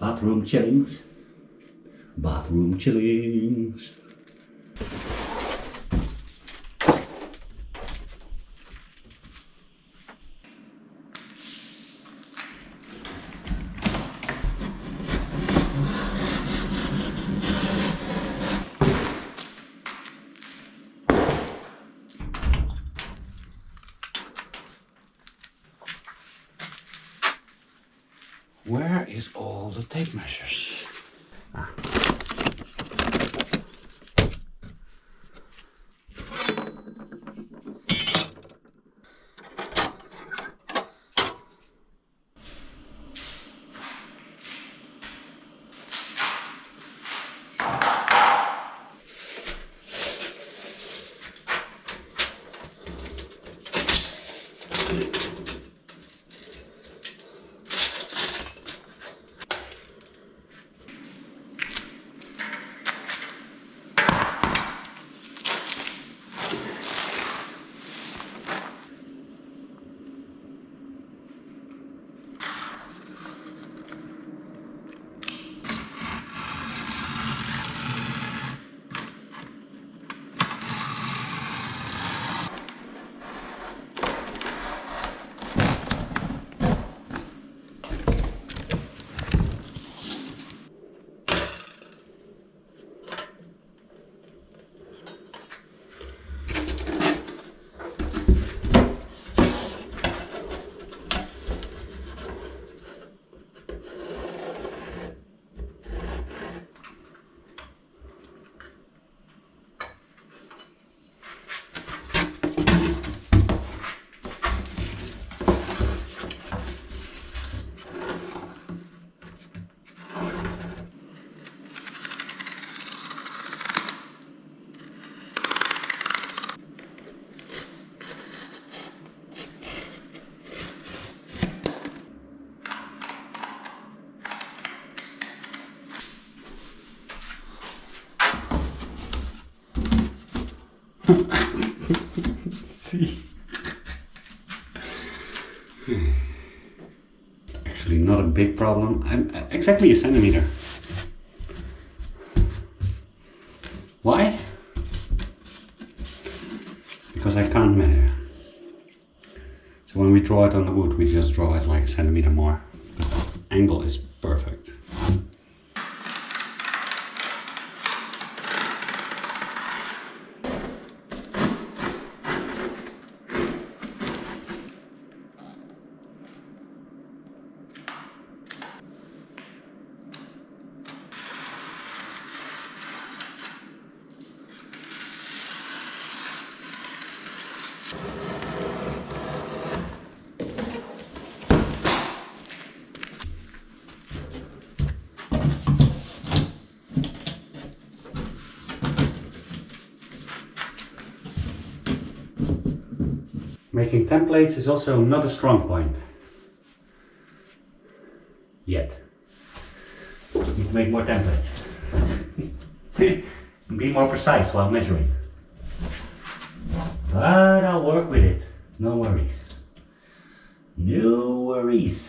Bathroom chillings. Bathroom chillings. Where is all the tape measures? Ah. See? Actually not a big problem. I'm exactly a centimeter. Why? Because I can't measure. So when we draw it on the wood, we just draw it like a centimeter more. But the angle is perfect. Making templates is also not a strong point. Yet. Need to make more templates. Be more precise while measuring. But I'll work with it. No worries. No worries.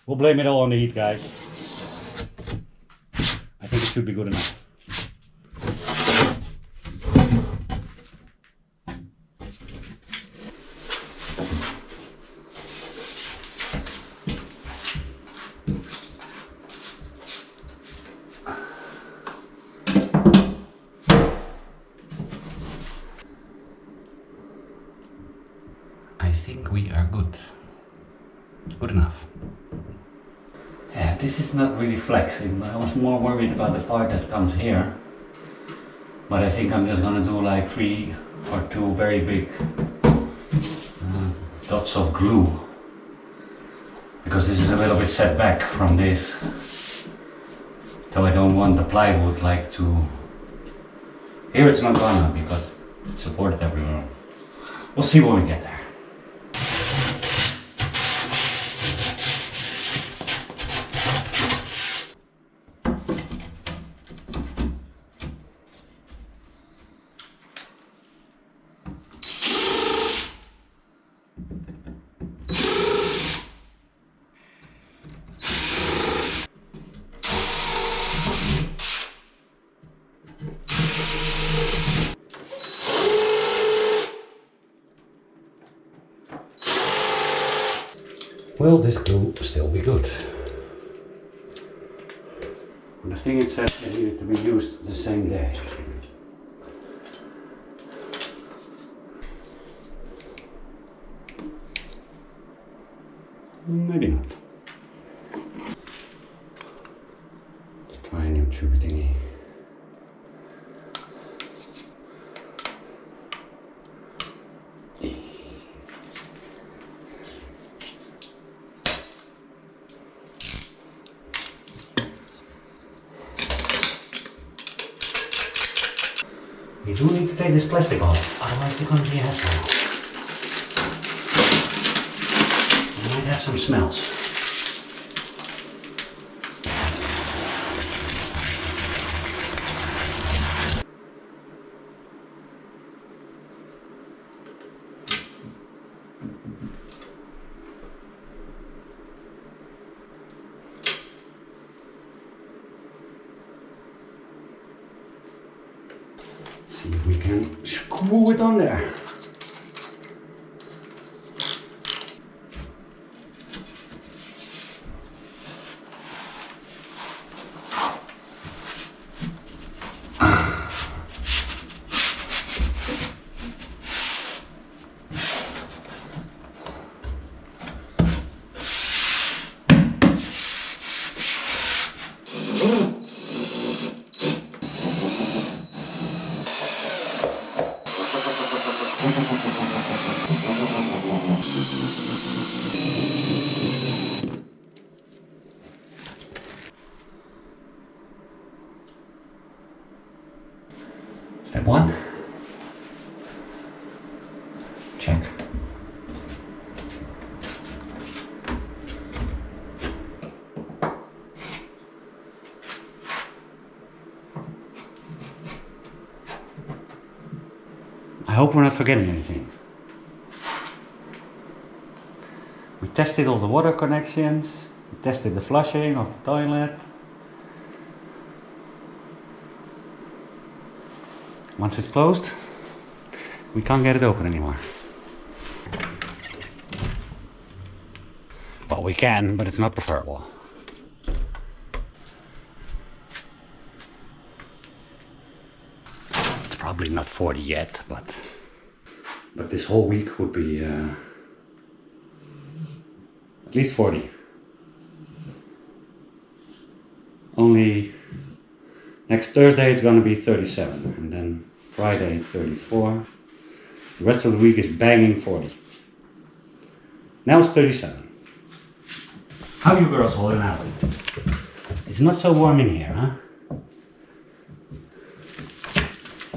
We'll blame it all on the heat, guys. I think it should be good enough. I think we are good. Good enough. Yeah, this is not really flexing, but I was more worried about the part that comes here. But I think I'm just gonna do like 3 or 2 very big dots of glue. Because this is a little bit set back from this. So I don't want the plywood like to... Here it's not gonna because it's supported everywhere. We'll see when we get there. Will this glue still be good? The thing it says it needed to be used the same day. Maybe not. Let's try a new tube thingy. You do need to take this plastic off, otherwise it's going to be a hassle. You might have some smells. See if we can screw it on there. Step 1. Check. I hope we're not forgetting anything. We tested all the water connections, we tested the flushing of the toilet. Once it's closed, we can't get it open anymore. Well, we can, but it's not preferable. It's probably not 40 yet, but this whole week would be at least 40. Only next Thursday it's gonna be 37, and then Friday 34. The rest of the week is banging 40. Now it's 37. How you girls holding out? It's not so warm in here, huh?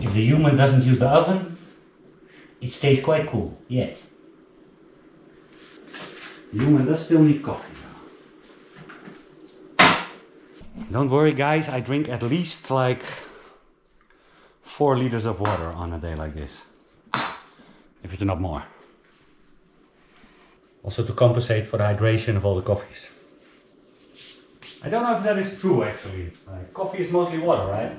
If the human doesn't use the oven, it stays quite cool, yes. The human does still need coffee. Don't worry guys, I drink at least like 4 liters of water on a day like this. If it's not more. Also to compensate for the hydration of all the coffees. I don't know if that is true actually. Coffee is mostly water, right?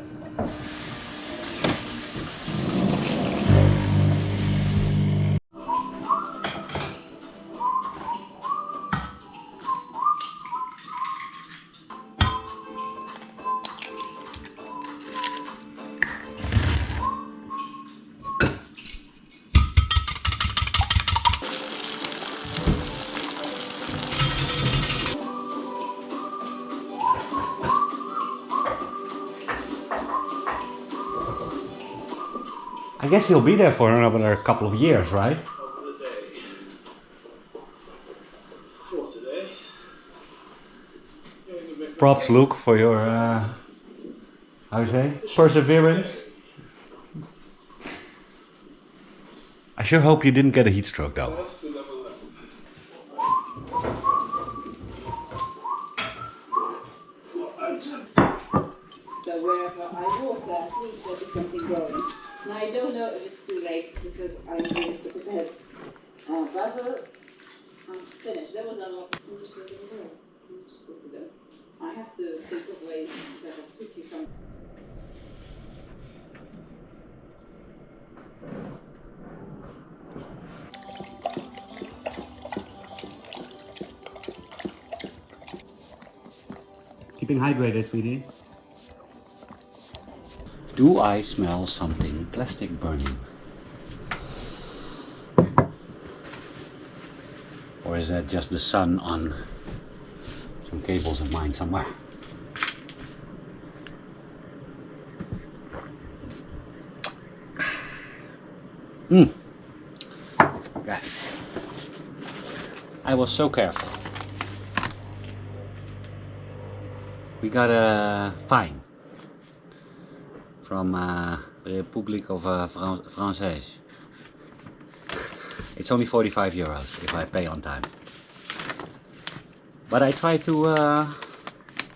I guess he'll be there for another couple of years, right? For today. Props, Luke, for your, how you say, perseverance. I sure hope you didn't get a heat stroke though. So wherever I walk, at least there is something growing. Now I don't know if it's too late because I'm going to put the bed. Basil, I'm finished. That was a lot. I'm just letting it go. I'm just put it there. I have to think of ways that are tricky some. Keeping hydrated, sweetie. Do I smell something plastic burning? Or is that just the sun on some cables of mine somewhere? Guys, I was so careful. We got a fine from the Republic of Française. It's only 45 euros if I pay on time. But I try to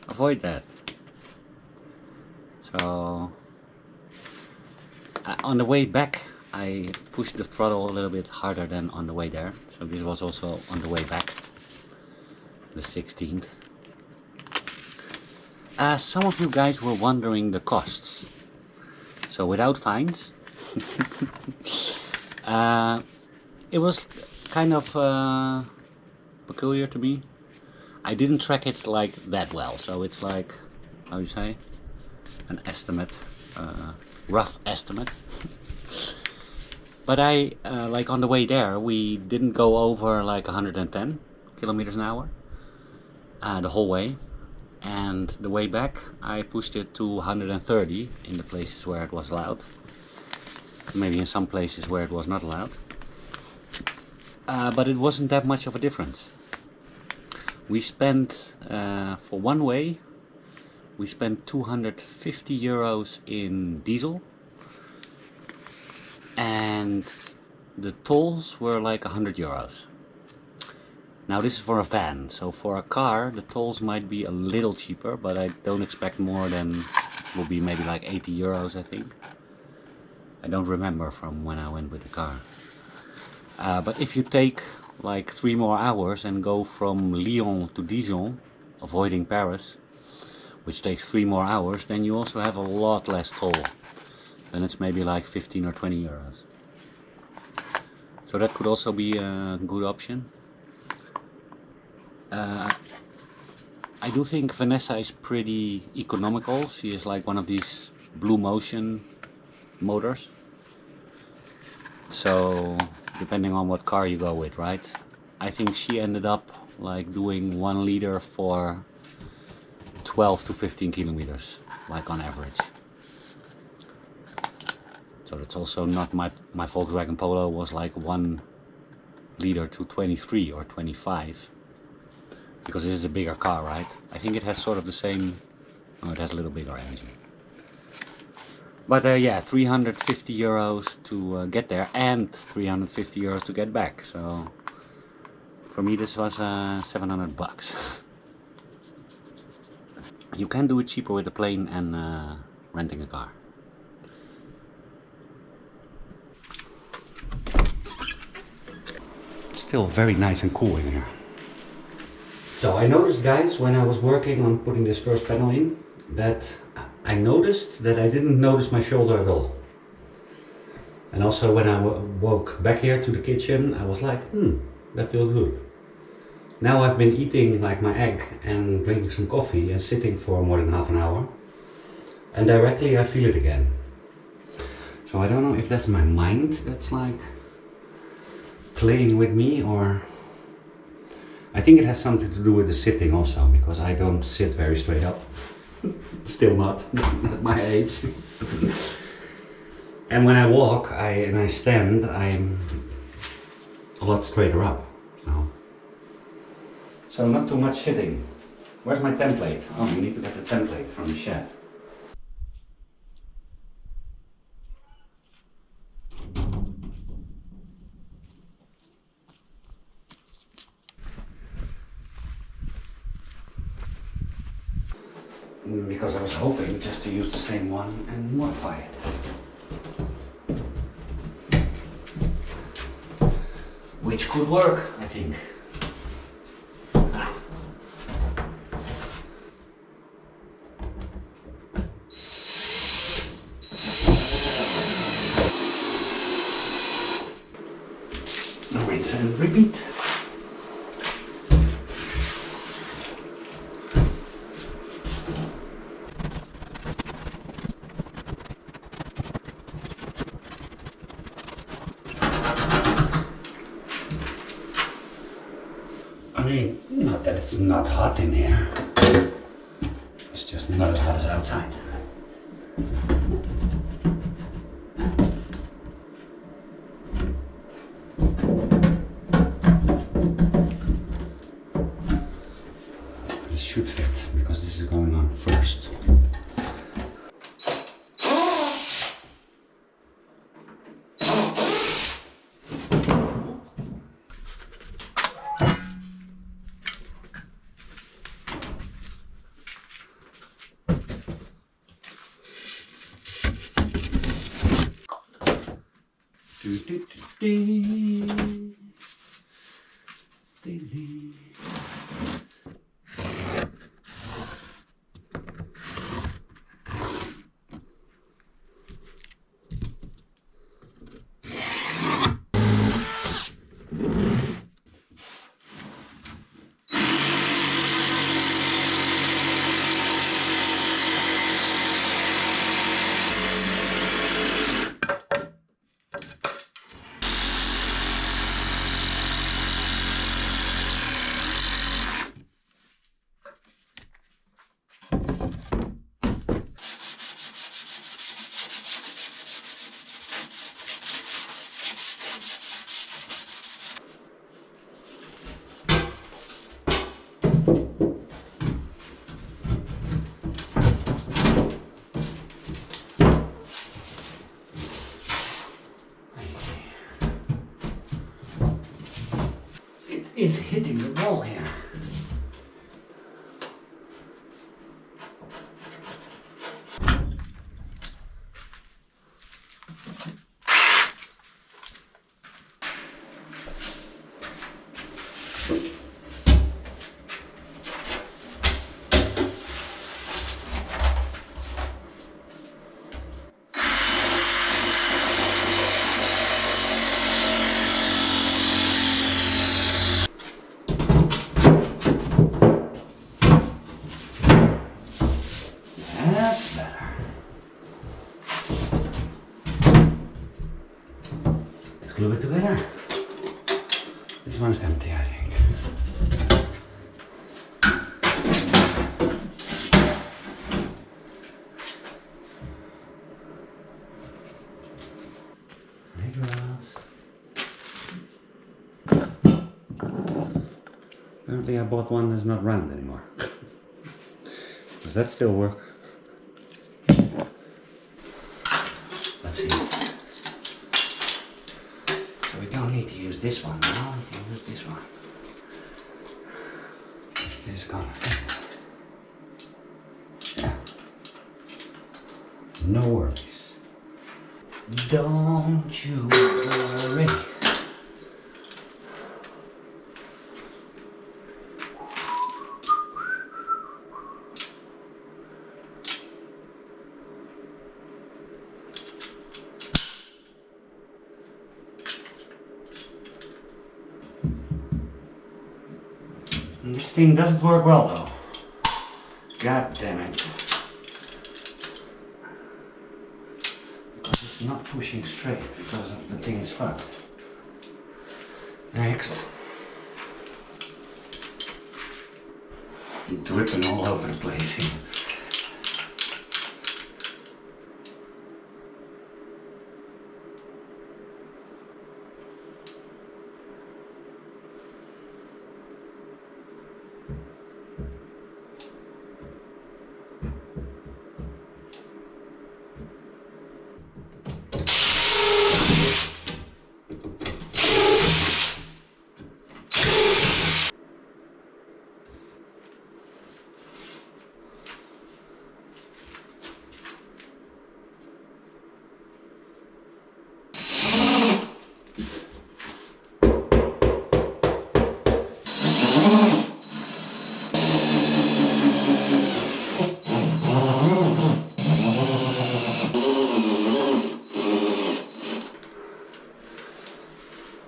avoid that. So on the way back I pushed the throttle a little bit harder than on the way there. So this was also on the way back, the 16th. Some of you guys were wondering the costs. So without fines, it was kind of peculiar to me. I didn't track it like that well, so it's like, how you say, an estimate, rough estimate. But I, like on the way there, we didn't go over like 110 kilometers an hour the whole way. And the way back, I pushed it to 130 in the places where it was allowed. Maybe in some places where it was not allowed. But it wasn't that much of a difference. We spent, for one way, we spent 250 euros in diesel. And the tolls were like 100 euros. Now this is for a van, so for a car the tolls might be a little cheaper, but I don't expect more than, will be maybe like 80 euros I think. I don't remember from when I went with the car. But if you take like 3 more hours and go from Lyon to Dijon, avoiding Paris, which takes 3 more hours, then you also have a lot less toll. Then it's maybe like 15 or 20 euros. So that could also be a good option. I do think Vanessa is pretty economical. She is like one of these Blue Motion motors. So depending on what car you go with, right? I think she ended up like doing 1 liter for 12 to 15 kilometers, like on average. So that's also not my Volkswagen Polo was like 1 liter to 23 or 25. Because this is a bigger car, right? I think it has sort of the same, oh, it has a little bigger engine. But yeah, 350 euros to get there and 350 euros to get back. So for me this was 700 bucks. You can do it cheaper with a plane and renting a car. Still very nice and cool in here. So I noticed, guys, when I was working on putting this first panel in, that I noticed that I didn't notice my shoulder at all. And also when I woke back here to the kitchen, I was like, that feels good. Now I've been eating like my egg and drinking some coffee and sitting for more than half an hour. And directly I feel it again. So I don't know if that's my mind that's like playing with me, or I think it has something to do with the sitting also, because I don't sit very straight up. Still not at my age. And when I walk and I stand, I'm a lot straighter up. So not too much sitting. Where's my template? Oh, we need to get the template from the shed. Because I was hoping just to use the same one and modify it. Which could work, I think. Rinse and repeat. I mean, not that it's not hot in here. It's just not as hot as outside. It should fit, because this is going on first. Is hitting the wall here. That's better. Let's glue it together. This one's empty, I think. Apparently I bought one that's not round anymore. Does that still work? Let's see. So we don't need to use this one now, we can use this one. Is this gonna fit? Yeah. No worries. Don't you worry. This thing doesn't work well though. God damn it. Because it's not pushing straight because of the thing is fucked. Next. Dripping all over the place here.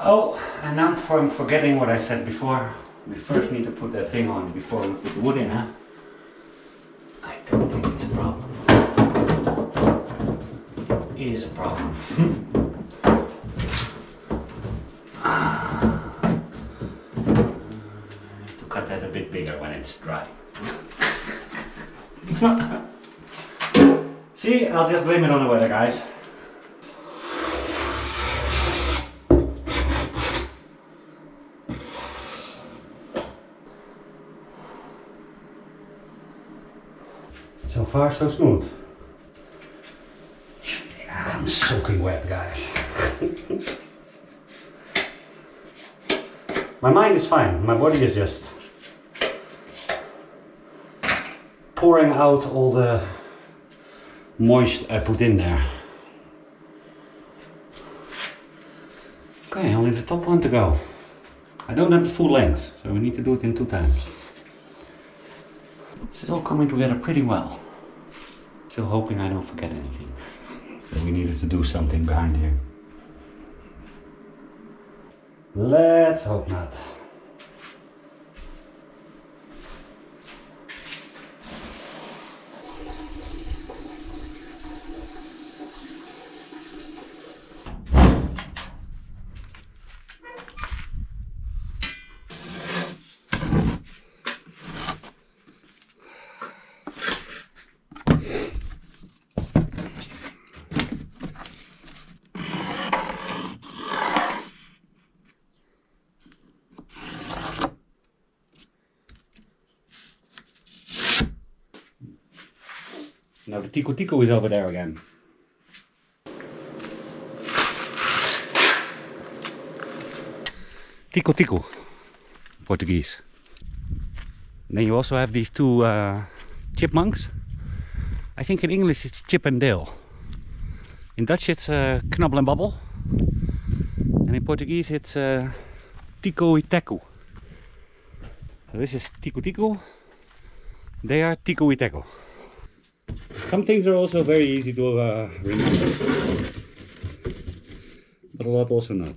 Oh, and now I'm forgetting what I said before. We first need to put that thing on before we put the wood in, huh? I don't think it's a problem. It is a problem. I have to cut that a bit bigger when it's dry. See, I'll just blame it on the weather, guys. So far, so smooth. Yeah, I'm soaking wet, guys. My mind is fine, my body is just pouring out all the moist I put in there. Okay, only the top one to go. I don't have the full length, so we need to do it in 2 times. This is all coming together pretty well. Still hoping I don't forget anything. So we needed to do something behind here. Let's hope not. Now the tico tico is over there again. Tico tico, Portuguese. And then you also have these 2 chipmunks. I think in English it's Chip and Dale. In Dutch it's Knabbel and Babbel. And in Portuguese it's Tico e Teco. So this is Tico Tico. They are Tico e Teco. Some things are also very easy to remember, but a lot also not.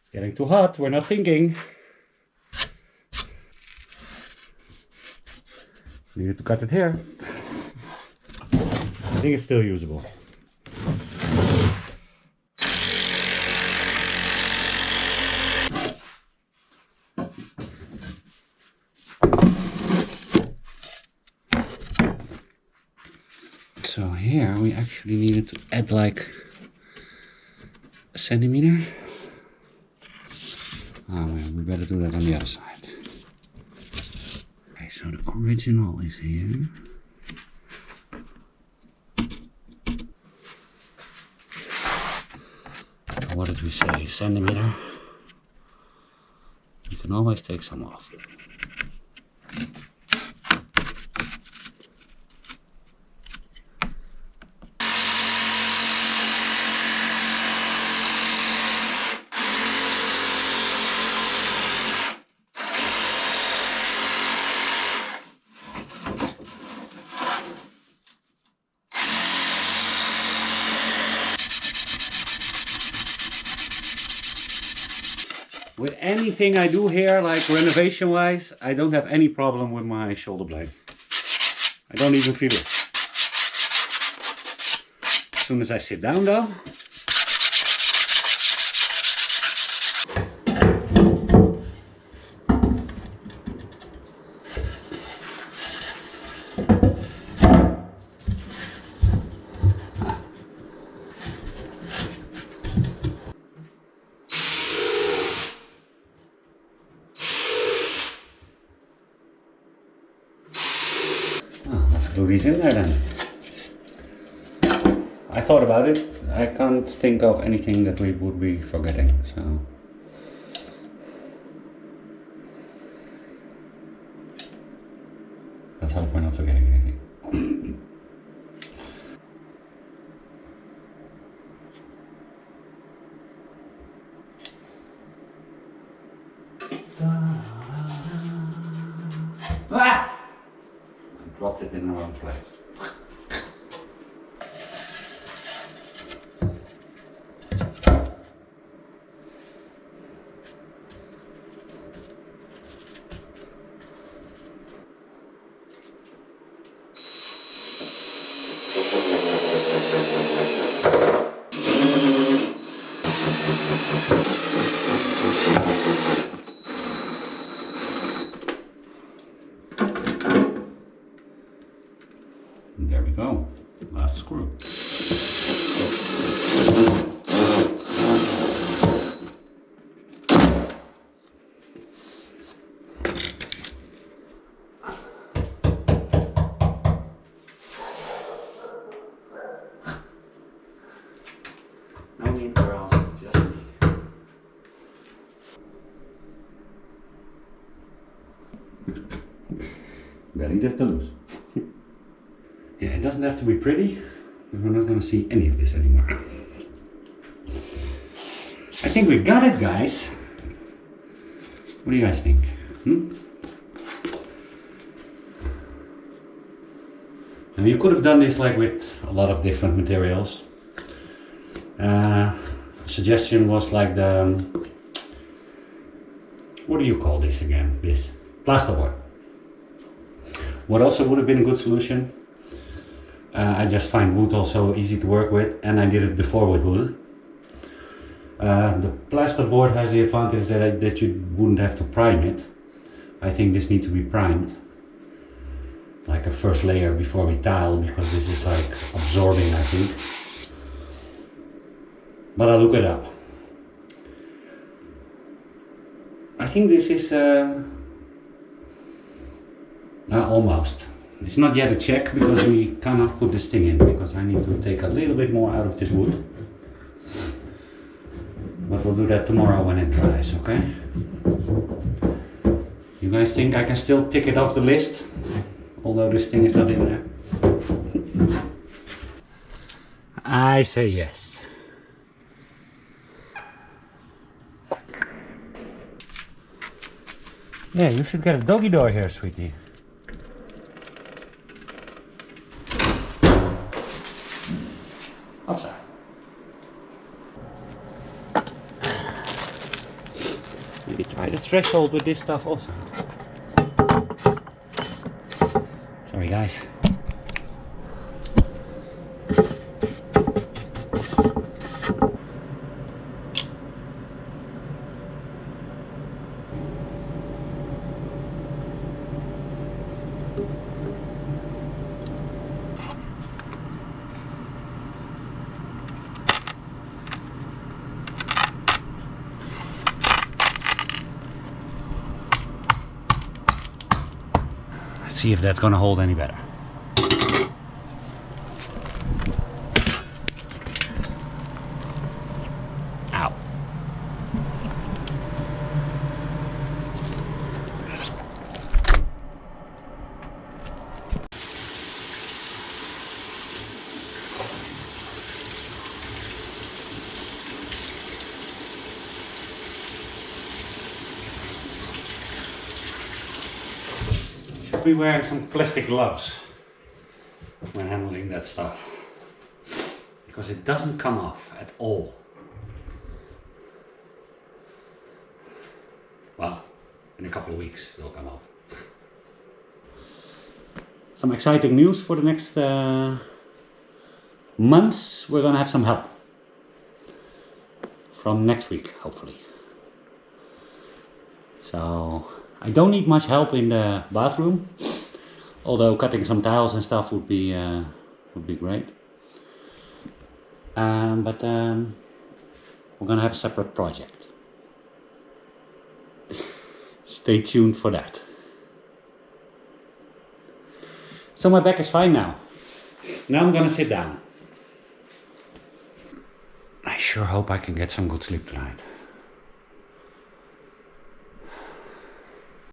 It's getting too hot, we're not thinking. Needed to cut it here. I think it's still usable. So here we actually needed to add like a centimeter. Oh, we better do that on the other side. Okay, so the original is here. What did we say? Centimeter? You can always take some off. with anything I do here, like renovation wise, I don't have any problem with my shoulder blade. I don't even feel it. As soon as I sit down though, let's glue these in there then. I thought about it. I can't think of anything that we would be forgetting, so. Let's hope we're not forgetting anything. Ah! I dropped it in the wrong place. There we go, last screw. No need for else, it's just me. Very difficult to lose. Yeah, it doesn't have to be pretty. We're not going to see any of this anymore. I think we got it, guys. What do you guys think? Now you could have done this like with a lot of different materials. Suggestion was like the, what do you call this again? This plasterboard. What also would have been a good solution. I just find wood also easy to work with, and I did it before with wood. The plasterboard has the advantage that you wouldn't have to prime it. I think this needs to be primed, like a first layer before we tile, because this is like absorbing, I think. But I'll look it up. I think this is almost. It's not yet a check because we cannot put this thing in, because I need to take a little bit more out of this wood. But we'll do that tomorrow when it dries, okay? You guys think I can still tick it off the list, although this thing is not in there? I say yes. Yeah, you should get a doggy door here, sweetie. Outside. Maybe try the threshold with this stuff also. Sorry guys. Let's see if that's gonna hold any better. Ow. Should be wearing some plastic gloves when handling that stuff, because it doesn't come off at all. well, in a couple of weeks it'll come out. Some exciting news for the next months. We're gonna have some help from next week, hopefully. So I don't need much help in the bathroom, although cutting some tiles and stuff would be great. But we're gonna have a separate project. Stay tuned for that. So my back is fine now. Now I'm gonna sit down. I sure hope I can get some good sleep tonight.